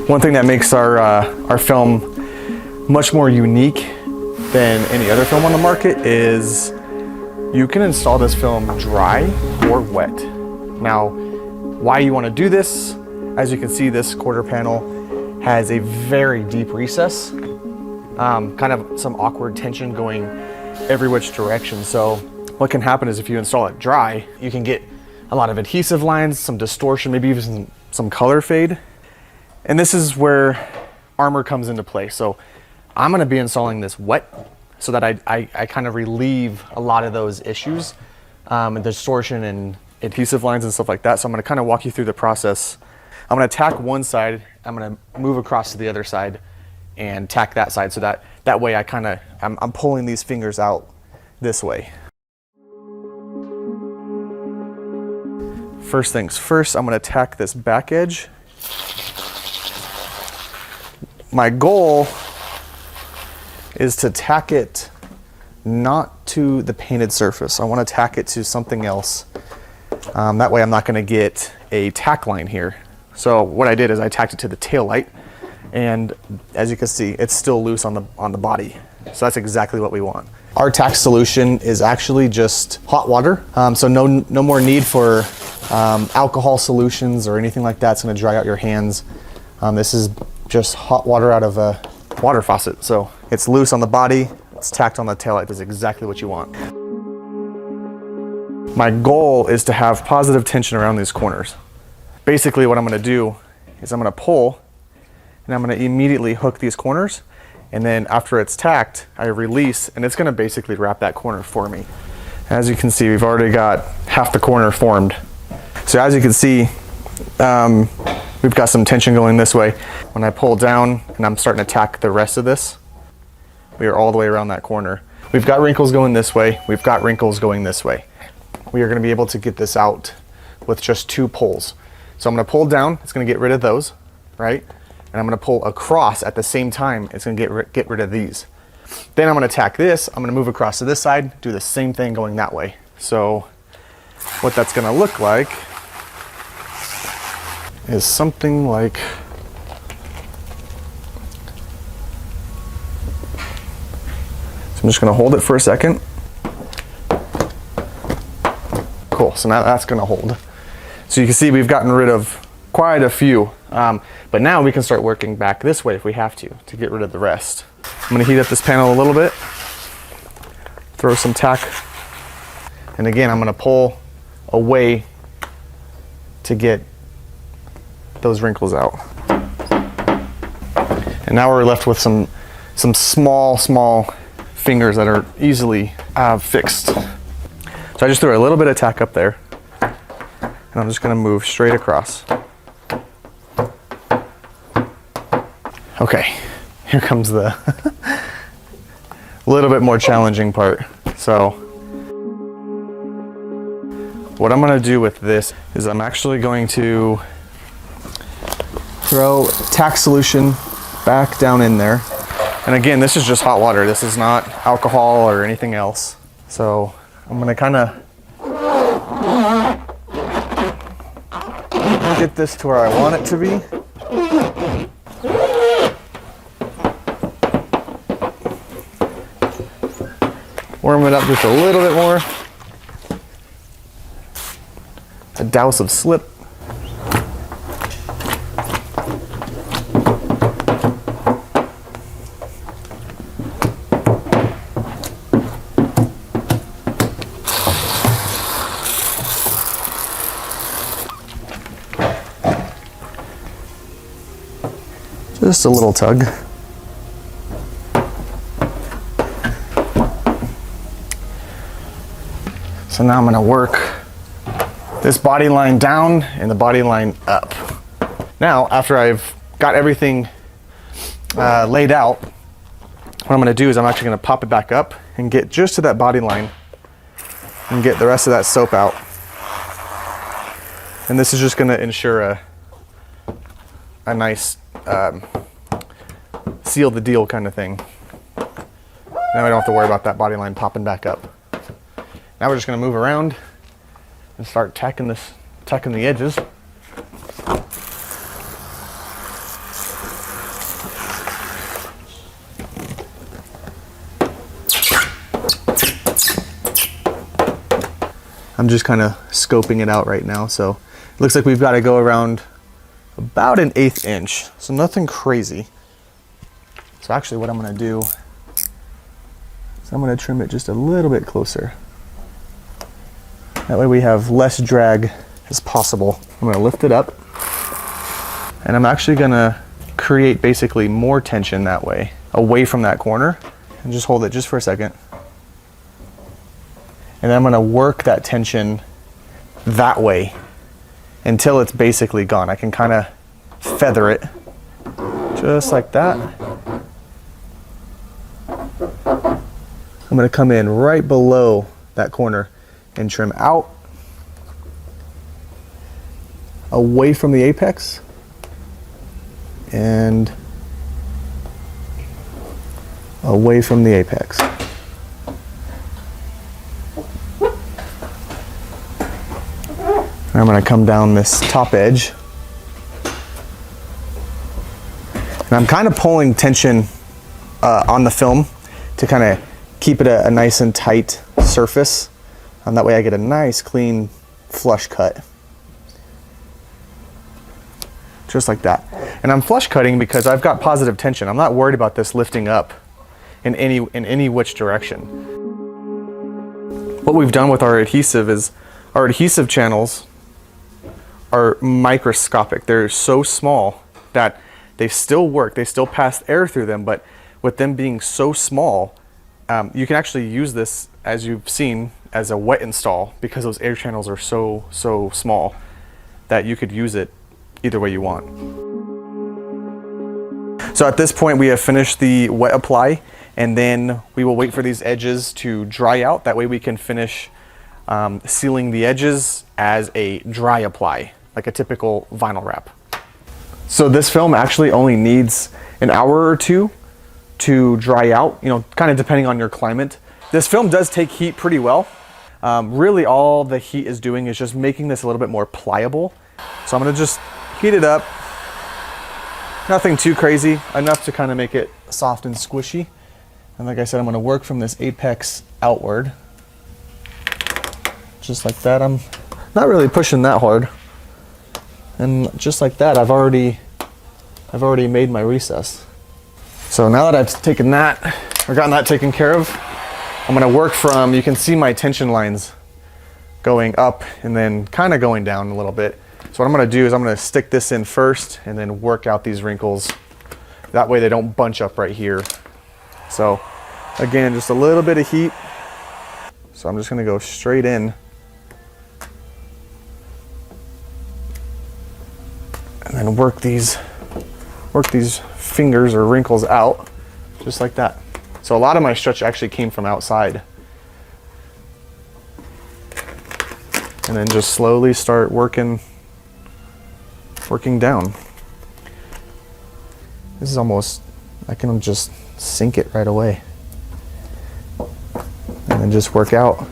One thing that makes our film much more unique than any other film on the market is you can install this film dry or wet. Now, why you want to do this, as you can see, this quarter panel has a very deep recess, kind of some awkward tension going every which direction. So what can happen is if you install it dry, you can get a lot of adhesive lines, some distortion, maybe even some color fade. And this is where ARMR comes into play. So I'm going to be installing this wet so that I kind of relieve a lot of those issues, and distortion and adhesive lines and stuff like that. So I'm going to kind of walk you through the process. I'm going to tack one side, I'm going to move across to the other side and tack that side, so that way I'm pulling these fingers out this way. First things first, I'm going to tack this back edge. My goal is to tack it not to the painted surface. I want to tack it to something else. That way I'm not going to get a tack line here. So what I did is I tacked it to the tail light, and as you can see, it's still loose on the body. So that's exactly what we want. Our tack solution is actually just hot water. So no more need for alcohol solutions or anything like that. It's going to dry out your hands. This is just hot water out of a water faucet. So it's loose on the body, it's tacked on the taillight. That's exactly what you want. My goal is to have positive tension around these corners. Basically what I'm going to do is I'm going to pull and I'm going to immediately hook these corners, and then after it's tacked, I release, and it's going to basically wrap that corner for me. As you can see, we've already got half the corner formed. So as you can see, we've got some tension going this way. When I pull down and I'm starting to tack the rest of this, we are all the way around that corner. We've got wrinkles going this way, we've got wrinkles going this way. We are going to be able to get this out with just 2 pulls. So I'm going to pull down, it's going to get rid of those, right? And I'm going to pull across at the same time, it's going to get rid of these. Then I'm going to tack this, I'm going to move across to this side, do the same thing going that way. So what that's going to look like is something like so. I'm just going to hold it for a second. Cool, so now that's going to hold. So you can see we've gotten rid of quite a few, but now we can start working back this way if we have to get rid of the rest. I'm going to heat up this panel a little bit, throw some tack, and again I'm going to pull away to get those wrinkles out. And now we're left with some small fingers that are easily fixed. So I just threw a little bit of tack up there, and I'm just going to move straight across. Okay, here comes the little bit more challenging part. So what I'm going to do with this is I'm actually going to throw tack solution back down in there. And again, this is just hot water. This is not alcohol or anything else. So I'm going to kind of get this to where I want it to be. Warm it up just a little bit more. A douse of slip. Just a little tug. So now I'm going to work this body line down and the body line up. Now, after I've got everything laid out, what I'm going to do is I'm actually going to pop it back up and get just to that body line and get the rest of that soap out. And this is just going to ensure a nice seal the deal kind of thing. Now I don't have to worry about that body line popping back up. Now we're just going to move around and start tacking the edges. I'm just kind of scoping it out right now. So it looks like we've got to go around about an 1/8 inch. So nothing crazy. So actually what I'm going to do is I'm going to trim it just a little bit closer. That way we have less drag as possible. I'm going to lift it up, and I'm actually going to create basically more tension that way, away from that corner, and just hold it just for a second. And then I'm going to work that tension that way until it's basically gone. I can kind of feather it just like that. I'm going to come in right below that corner and trim out away from the apex and away from the apex. I'm going to come down this top edge, and I'm kind of pulling tension on the film to kind of keep it a nice and tight surface, and that way I get a nice clean flush cut, just like that. And I'm flush cutting because I've got positive tension. I'm not worried about this lifting up in any which direction. What we've done with our adhesive is our adhesive channels are microscopic. They're so small that they still work. They still pass air through them, but with them being so small, you can actually use this, as you've seen, as a wet install, because those air channels are so small that you could use it either way you want. So at this point we have finished the wet apply, and then we will wait for these edges to dry out. That way we can finish sealing the edges as a dry apply, like a typical vinyl wrap. So this film actually only needs an hour or two to dry out, you know, kind of depending on your climate. This film does take heat pretty well. Really all the heat is doing is just making this a little bit more pliable. So I'm gonna just heat it up. Nothing too crazy, enough to kind of make it soft and squishy. And like I said, I'm gonna work from this apex outward. Just like that. I'm not really pushing that hard. And just like that, I've already made my recess. So now that I've taken that, or gotten that taken care of, I'm gonna work from, you can see my tension lines going up and then kind of going down a little bit. So what I'm gonna do is I'm gonna stick this in first and then work out these wrinkles. That way they don't bunch up right here. So again, just a little bit of heat. So I'm just gonna go straight in. And then work these fingers or wrinkles out, just like that. So a lot of my stretch actually came from outside. And then just slowly start working down. This is almost, I can just sink it right away. And then just work out.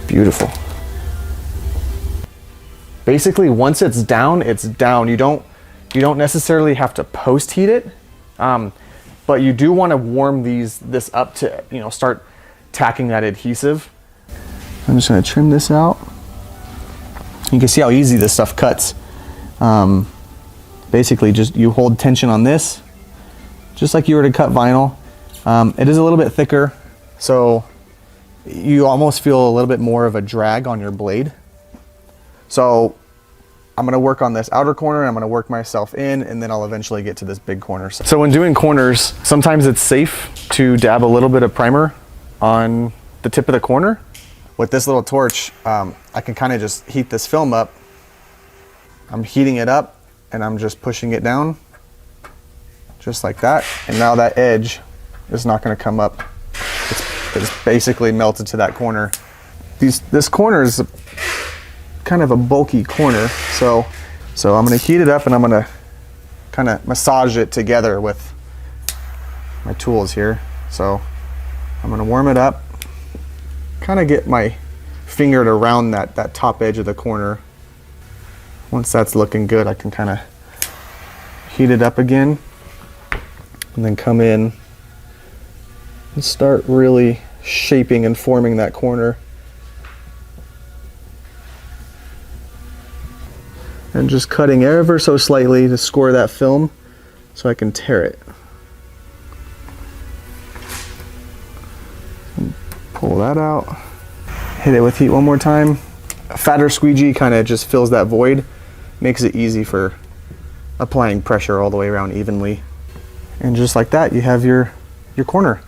Beautiful. Basically, once it's down, it's down. You don't necessarily have to post heat it, but you do want to warm this up to, you know, start tacking that adhesive. I'm just going to trim this out. You can see how easy this stuff cuts. Basically, just you hold tension on this, just like you were to cut vinyl. It is a little bit thicker, so you almost feel a little bit more of a drag on your blade. So I'm gonna work on this outer corner, and I'm gonna work myself in, and then I'll eventually get to this big corner. So when doing corners, sometimes it's safe to dab a little bit of primer on the tip of the corner. With this little torch, I can kind of just heat this film up. I'm heating it up, and I'm just pushing it down, just like that. And now that edge is not gonna come up. It's basically melted to that corner. This corner is kind of a bulky corner, so I'm going to heat it up, and I'm going to kind of massage it together with my tools here. So I'm going to warm it up, kind of get my finger around that top edge of the corner. Once that's looking good, I can kind of heat it up again, and then come in and start really shaping and forming that corner. And just cutting ever so slightly to score that film so I can tear it. Pull that out. Hit it with heat one more time. A fatter squeegee kind of just fills that void, makes it easy for applying pressure all the way around evenly. And just like that, you have your corner.